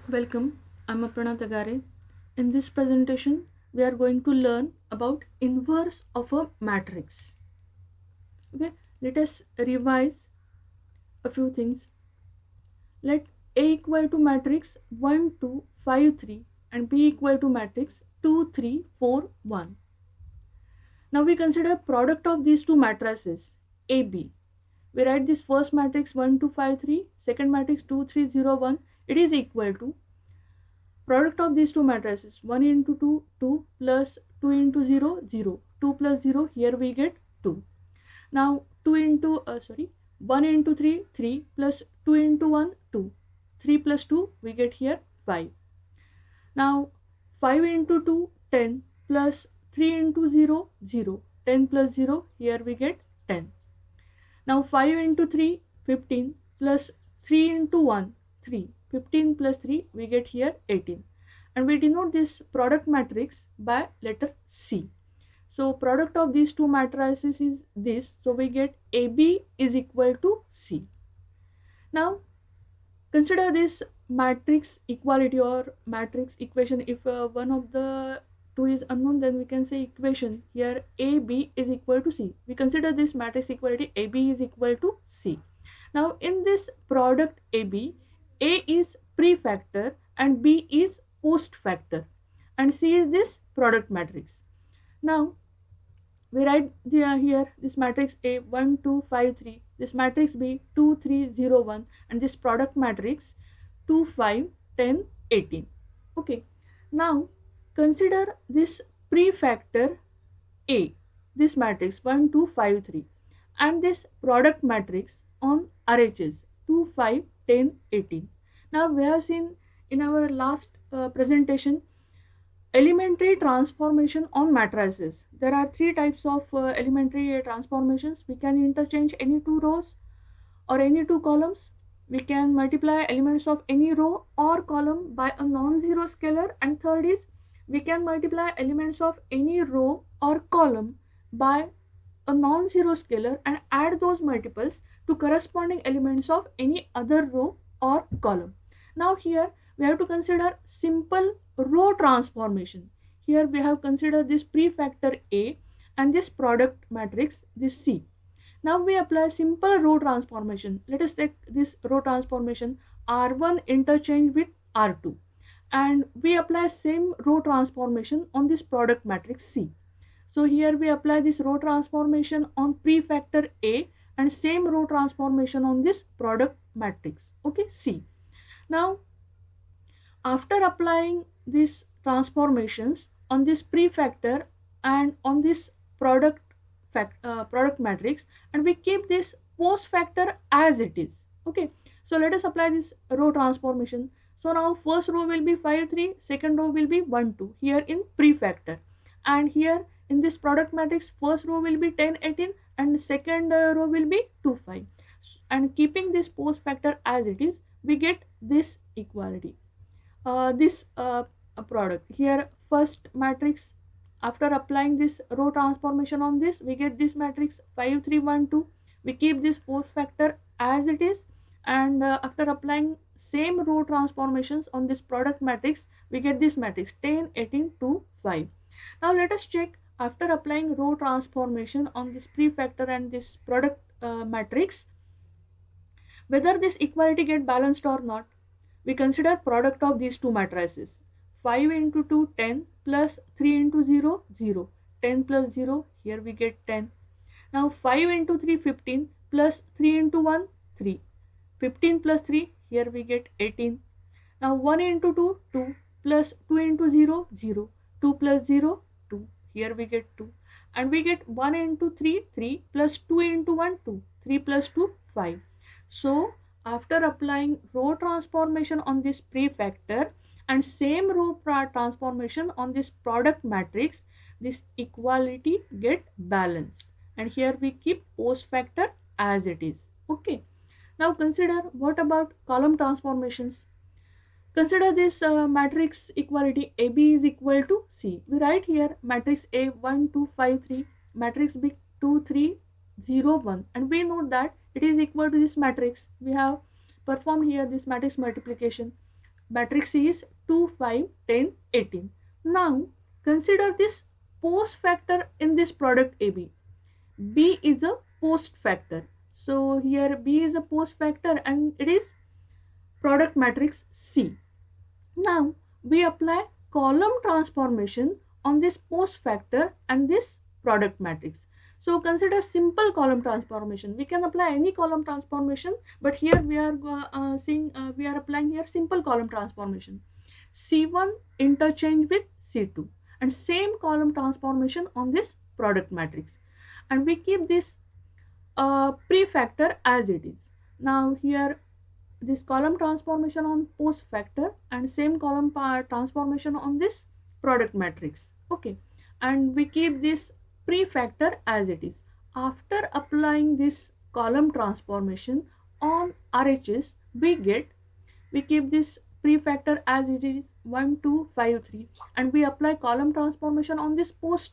Welcome, I'm Aparna Tagare. In this presentation, we are going to learn about inverse of a matrix. Okay, let us revise a few things. Let A equal to matrix 1, 2, 5, 3 and B equal to matrix 2, 3, 4, 1. Now we consider product of these two matrices AB. We write this first matrix 1, 2, 5, 3, second matrix 2, 3, 0, 1. It is equal to product of these two matrices 1 into 2 2 plus 2 into 0 0 2 plus 0 here we get 2. Now 2 into 1 into 3 3 plus 2 into 1 2 3 plus 2 we get here 5. Now 5 into 2 10 plus 3 into 0 0 10 plus 0 here we get 10. Now 5 into 3 15 plus 3 into 1 3 15 plus 3 we get here 18, and we denote this product matrix by letter C. So product of these two matrices is this, so we get AB is equal to C. Now consider this matrix equality or matrix equation. If one of the two is unknown, then we can say equation here AB is equal to C. We consider this matrix equality AB is equal to C. Now in this product AB, A is prefactor and B is post factor and C is this product matrix. Now we write here this matrix A 1 2 5 3, this matrix B 2 3 0 1, and this product matrix 2 5 10 18. Okay, now consider this prefactor A, this matrix 1 2 5 3, and this product matrix on RHS 2 5 10 18. Now we have seen in our last presentation elementary transformation on matrices. There are three types of elementary transformations. We can interchange any two rows or any two columns. We can multiply elements of any row or column by a non-zero scalar, and third is we can multiply elements of any row or column by a non-zero scalar and add those multiples to corresponding elements of any other row or column. Now here we have to consider simple row transformation. Here we have considered this prefactor A and this product matrix this C. Now we apply simple row transformation. Let us take this row transformation R1 interchange with R2, and we apply same row transformation on this product matrix C. So here we apply this row transformation on prefactor A and same row transformation on this product matrix, okay, C. Now after applying these transformations on this prefactor and on this product matrix, and we keep this post factor as it is. Okay, so let us apply this row transformation. So now first row will be 5 3, second row will be 1 2 here in prefactor, and here in this product matrix first row will be 10 18 and second row will be 2 5, and keeping this post factor as it is, we get this equality, this product here first matrix. After applying this row transformation on this, we get this matrix 5 3 1 2. We keep this post factor as it is, and after applying same row transformations on this product matrix, we get this matrix 10 18 2 5. Now let us check after applying row transformation on this prefactor and this product matrix whether this equality get balanced or not. We consider product of these two matrices 5 into 2 10 plus 3 into 0 0, 10 plus 0 here we get 10. Now 5 into 3 15 plus 3 into 1 3, 15 plus 3 here we get 18. Now 1 into 2 2 plus 2 into 0 0, 2 plus 0 2, here we get 2, and we get 1 into 3 3 plus 2 into 1 2, 3 plus 2 5. So after applying row transformation on this prefactor and same row transformation on this product matrix, this equality get balanced, and here we keep post factor as it is. Okay, now consider what about column transformations. Consider this matrix equality AB is equal to C. We write here matrix A 1 2 5 3, matrix B 2 3 0 1, and we note that it is equal to this matrix. We have performed here this matrix multiplication matrix C is 2, 5, 10, 18. Now consider this post factor in this product AB. B is a post factor. So here B is a post factor and it is product matrix C. Now we apply column transformation on this post factor and this product matrix. So consider simple column transformation. We can apply any column transformation, but here we are we are applying here simple column transformation. C1 interchange with C2 and same column transformation on this product matrix, and we keep this prefactor as it is. Now here this column transformation on post factor and same column transformation on this product matrix. Okay, and we keep this prefactor as it is. After applying this column transformation on RHS, we keep this prefactor as it is 1, 2, 5, 3, and we apply column transformation on this post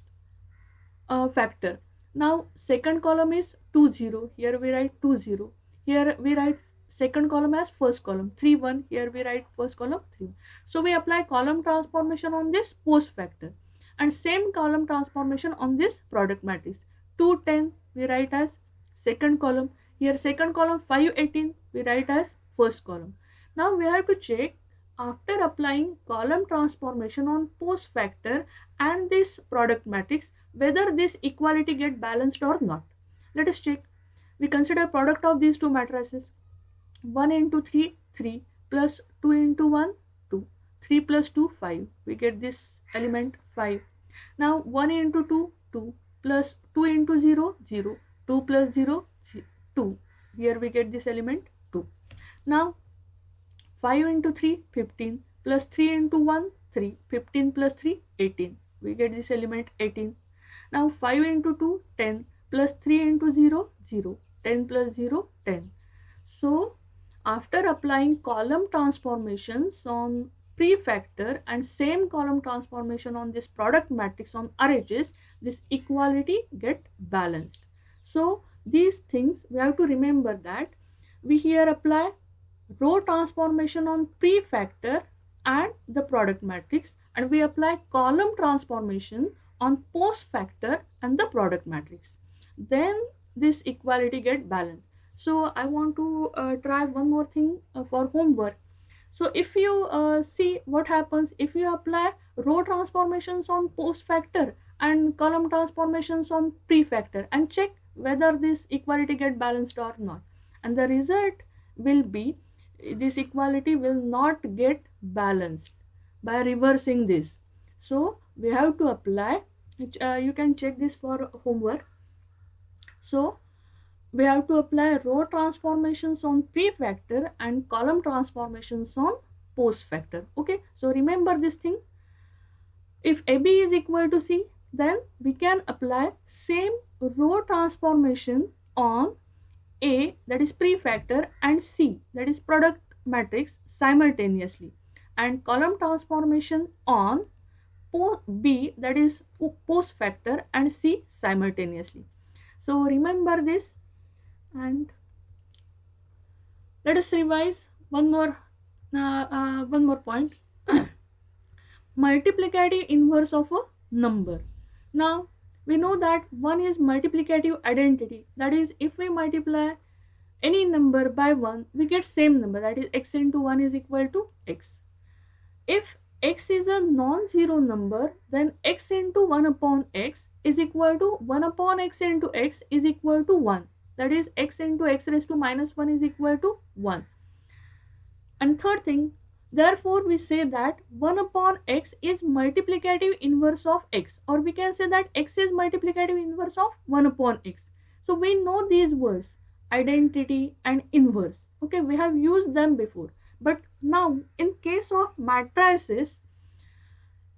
factor. Now second column is 2, 0. Here we write 2, 0. Here we write second column as first column 3, 1. Here we write first column 3. So we apply column transformation on this post factor and same column transformation on this product matrix. 2, 10 we write as second column. Here second column 5, 18 we write as first column. Now we have to check after applying column transformation on post factor and this product matrix whether this equality get balanced or not. Let us check. We consider product of these two matrices. 1 into 3, 3 plus 2 into 1, 2. 3 plus 2, 5. We get this element 5. Now 1 into 2, 2 plus 2 into 0, 0. 2 plus 0, 2. Here we get this element 2. Now 5 into 3, 15 plus 3 into 1, 3. 15 plus 3, 18. We get this element 18. Now 5 into 2, 10 plus 3 into 0, 0. 10 plus 0, 10. So after applying column transformations on prefactor and same column transformation on this product matrix on RHS, this equality get balanced. So these things we have to remember that we here apply row transformation on prefactor and the product matrix, and we apply column transformation on post factor and the product matrix. Then this equality get balanced. So I want to try one more thing for homework. So if you see what happens if you apply row transformations on post factor and column transformations on prefactor and check whether this equality get balanced or not, and the result will be this equality will not get balanced by reversing this. So we have to apply you can check this for homework. So we have to apply row transformations on prefactor and column transformations on post factor. Okay, so remember this thing. If AB is equal to C, then we can apply same row transformation on A, that is prefactor, and C, that is product matrix, simultaneously, and column transformation on B, that is post factor, and C simultaneously. So remember this, and let us revise one more point. Multiplicative inverse of a number. Now we know that one is multiplicative identity, that is if we multiply any number by 1 we get same number, that is x into 1 is equal to x. If x is a non-zero number, then x into 1 upon x is equal to 1 upon x into x is equal to 1, that is x into x raised to minus 1 is equal to 1. And third thing, therefore we say that 1 upon x is multiplicative inverse of x, or we can say that x is multiplicative inverse of 1 upon x. So we know these words, identity and inverse. Okay, we have used them before, but now in case of matrices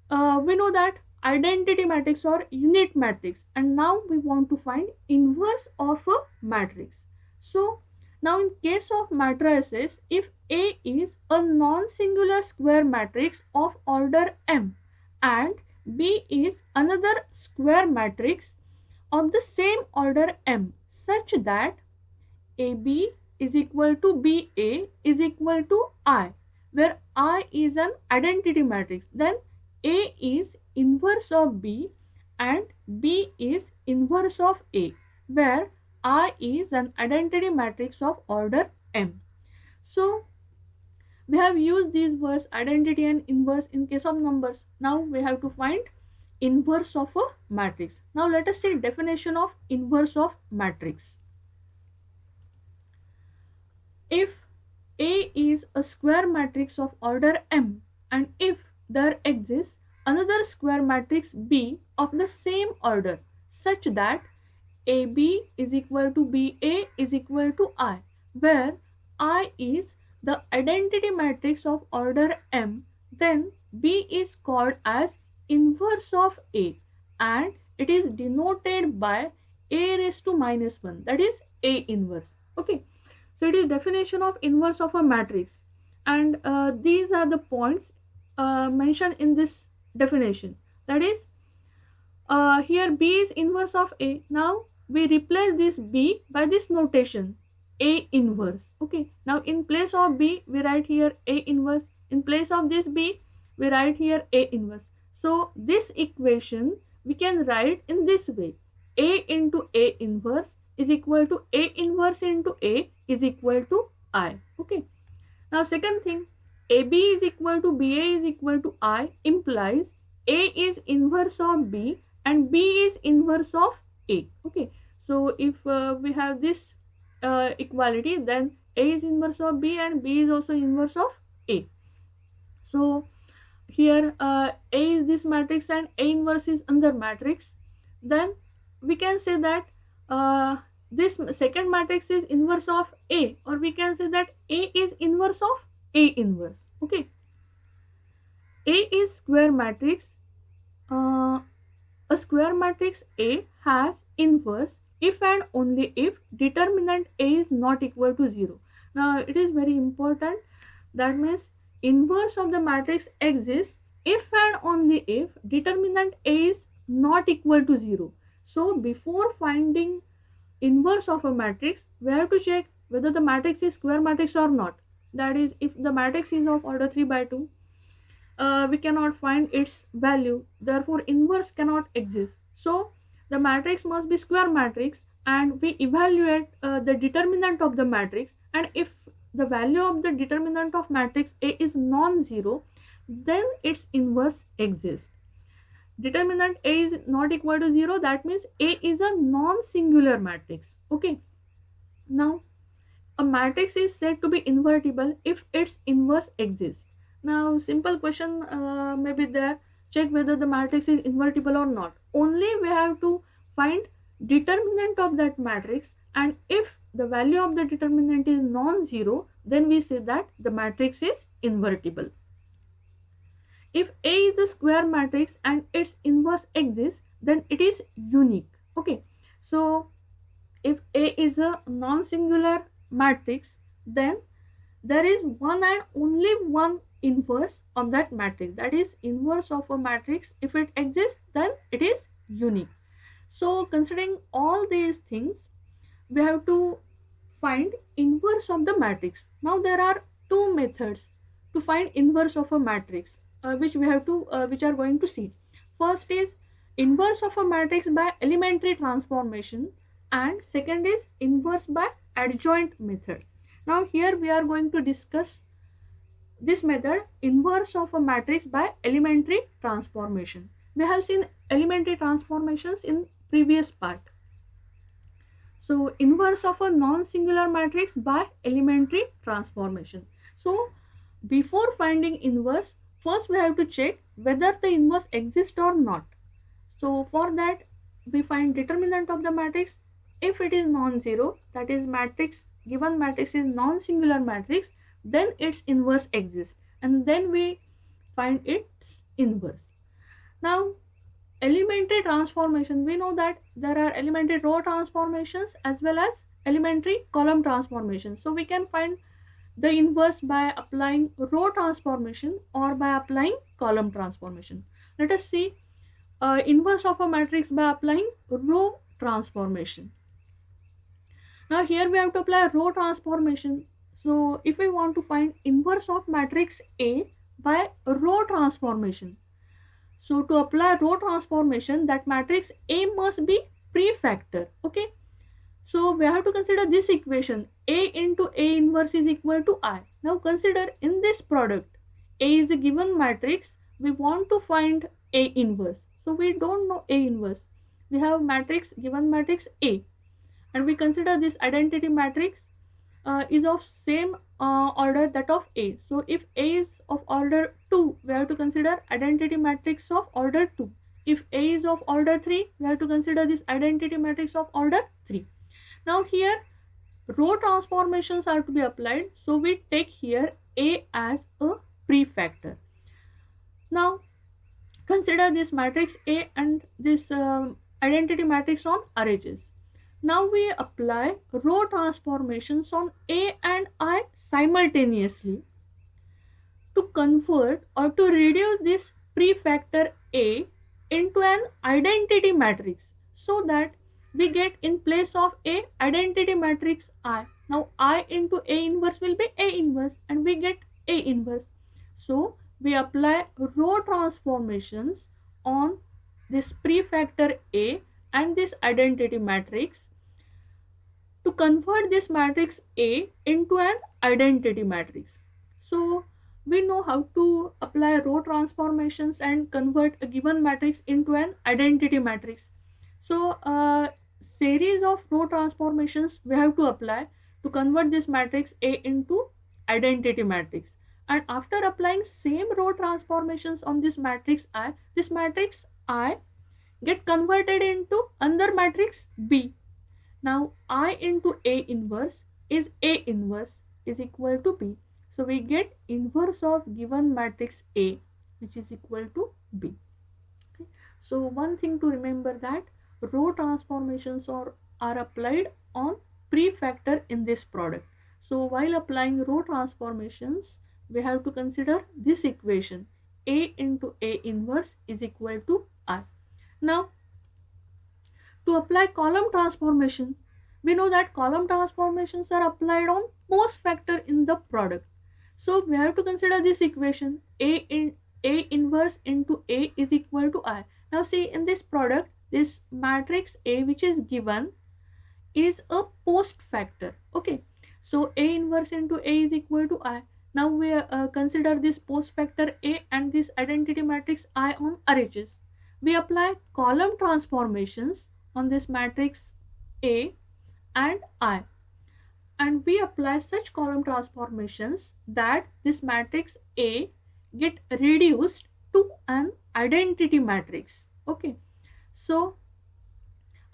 we know that identity matrix or unit matrix, and now we want to find inverse of a matrix. So now in case of matrices, if A is a non-singular square matrix of order m and B is another square matrix of the same order m, such that AB is equal to BA is equal to I, where I is an identity matrix, then A is inverse of B and B is inverse of A, where I is an identity matrix of order M. So we have used these words identity and inverse in case of numbers. Now we have to find inverse of a matrix. Now let us see definition of inverse of matrix. If A is a square matrix of order M and if there exists another square matrix B of the same order such that AB is equal to BA is equal to I, where I is the identity matrix of order M, then B is called as inverse of A and it is denoted by A raised to minus 1, that is A inverse. Okay, so it is definition of inverse of a matrix, and these are the points mentioned in this definition. That is, here B is inverse of A. Now we replace this B by this notation A inverse. Okay. Now in place of B we write here A inverse. In place of this B we write here A inverse. So this equation we can write in this way: A into A inverse is equal to A inverse into A is equal to I. Okay. Now second thing, AB is equal to BA is equal to I implies A is inverse of B and B is inverse of A. Okay. So if we have this equality, then A is inverse of B and B is also inverse of A. So here A is this matrix and A inverse is another matrix. Then we can say that this second matrix is inverse of A, or we can say that A is inverse of A inverse. Okay. A is square matrix. A square matrix A has inverse if and only if determinant A is not equal to 0. Now it is very important. That means inverse of the matrix exists if and only if determinant A is not equal to 0. So before finding inverse of a matrix, we have to check whether the matrix is square matrix or not. That is, if the matrix is of order 3 by 2, we cannot find its value, therefore inverse cannot exist. So the matrix must be square matrix and we evaluate the determinant of the matrix, and if the value of the determinant of matrix A is non-zero, then its inverse exists. Determinant A is not equal to 0, that means A is a non-singular matrix. Okay. Now a matrix is said to be invertible if its inverse exists. Now simple question may be there: check whether the matrix is invertible or not. Only we have to find determinant of that matrix, and if the value of the determinant is non-zero, then we say that the matrix is invertible. If A is a square matrix and its inverse exists, then it is unique. Okay, so if A is a non-singular matrix, then there is one and only one inverse of that matrix, that is inverse of a matrix. If it exists, then it is unique. So considering all these things, we have to find inverse of the matrix. Now there are two methods to find inverse of a matrix, which are going to see. First is inverse of a matrix by elementary transformation, and second is inverse by adjoint method. Now here we are going to discuss this method, inverse of a matrix by elementary transformation. We have seen elementary transformations in previous part. So inverse of a non-singular matrix by elementary transformation. So before finding inverse, first we have to check whether the inverse exists or not. So for that we find determinant of the matrix. If it is non-zero, that is given matrix is non-singular matrix, then its inverse exists, and then we find its inverse. Now elementary transformation, we know that there are elementary row transformations as well as elementary column transformations. So we can find the inverse by applying row transformation or by applying column transformation. Let us see inverse of a matrix by applying row transformation. Now here we have to apply row transformation. So if we want to find inverse of matrix A by row transformation, so to apply row transformation, that matrix A must be prefactor. Okay, so we have to consider this equation: A into A inverse is equal to I. Now consider in this product, A is a given matrix. We want to find A inverse. So we don't know A inverse. We have matrix, given matrix A, and we consider this identity matrix is of same order that of A. So if A is of order 2, we have to consider identity matrix of order 2. If A is of order 3, we have to consider this identity matrix of order 3. Now here row transformations are to be applied, so we take here A as a prefactor. Now consider this matrix A and this identity matrix on RHS. Now we apply row transformations on A and I simultaneously to convert or to reduce this prefactor A into an identity matrix, so that we get in place of A identity matrix I. Now I into A inverse will be A inverse and we get A inverse. So we apply row transformations on this prefactor A and this identity matrix to convert this matrix A into an identity matrix. So we know how to apply row transformations and convert a given matrix into an identity matrix. So a series of row transformations we have to apply to convert this matrix A into identity matrix. And after applying same row transformations on this matrix I get converted into another matrix B. Now I into A inverse is A inverse is equal to B. So we get inverse of given matrix A, which is equal to B. Okay. So one thing to remember, that row transformations are applied on prefactor in this product. So while applying row transformations, we have to consider this equation: A into A inverse is equal to I. Now to apply column transformation, we know that column transformations are applied on post factor in the product. So we have to consider this equation: A inverse into A is equal to I. Now see, in this product, this matrix A which is given is a post factor. Okay, so A inverse into A is equal to I. Now we consider this post factor A and this identity matrix I on RHS. We apply column transformations on this matrix A and I, and we apply such column transformations that this matrix A get reduced to an identity matrix. Okay, so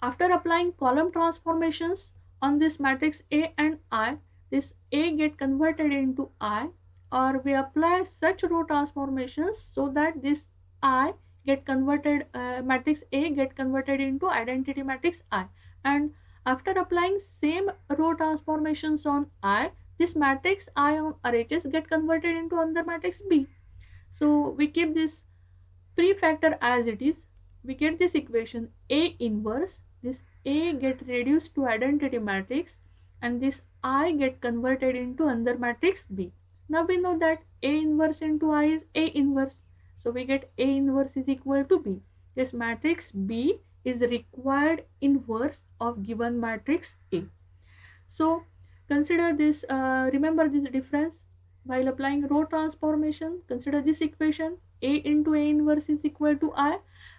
after applying column transformations on this matrix A and I, this A get converted into I, or we apply such row transformations so that this I get converted, matrix A get converted into identity matrix I. And after applying same row transformations on I, this matrix I on RHS get converted into another matrix B. So we keep this prefactor as it is. We get this equation: A inverse, this A get reduced to identity matrix, and this I get converted into another matrix B. Now we know that A inverse into I is A inverse. So we get A inverse is equal to B. This matrix B is required inverse of given matrix A. So consider this, remember this difference. While applying row transformation, consider this equation: A into A inverse is equal to I.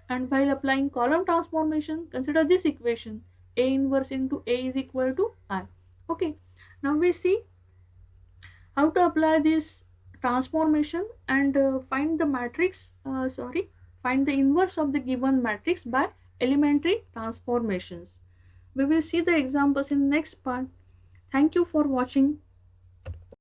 And while applying column transformation, consider this equation: A inverse into A is equal to I. Okay, now we see how to apply this transformation and find the matrix, find the inverse of the given matrix by elementary transformations. We will see the examples in next part. Thank you for watching.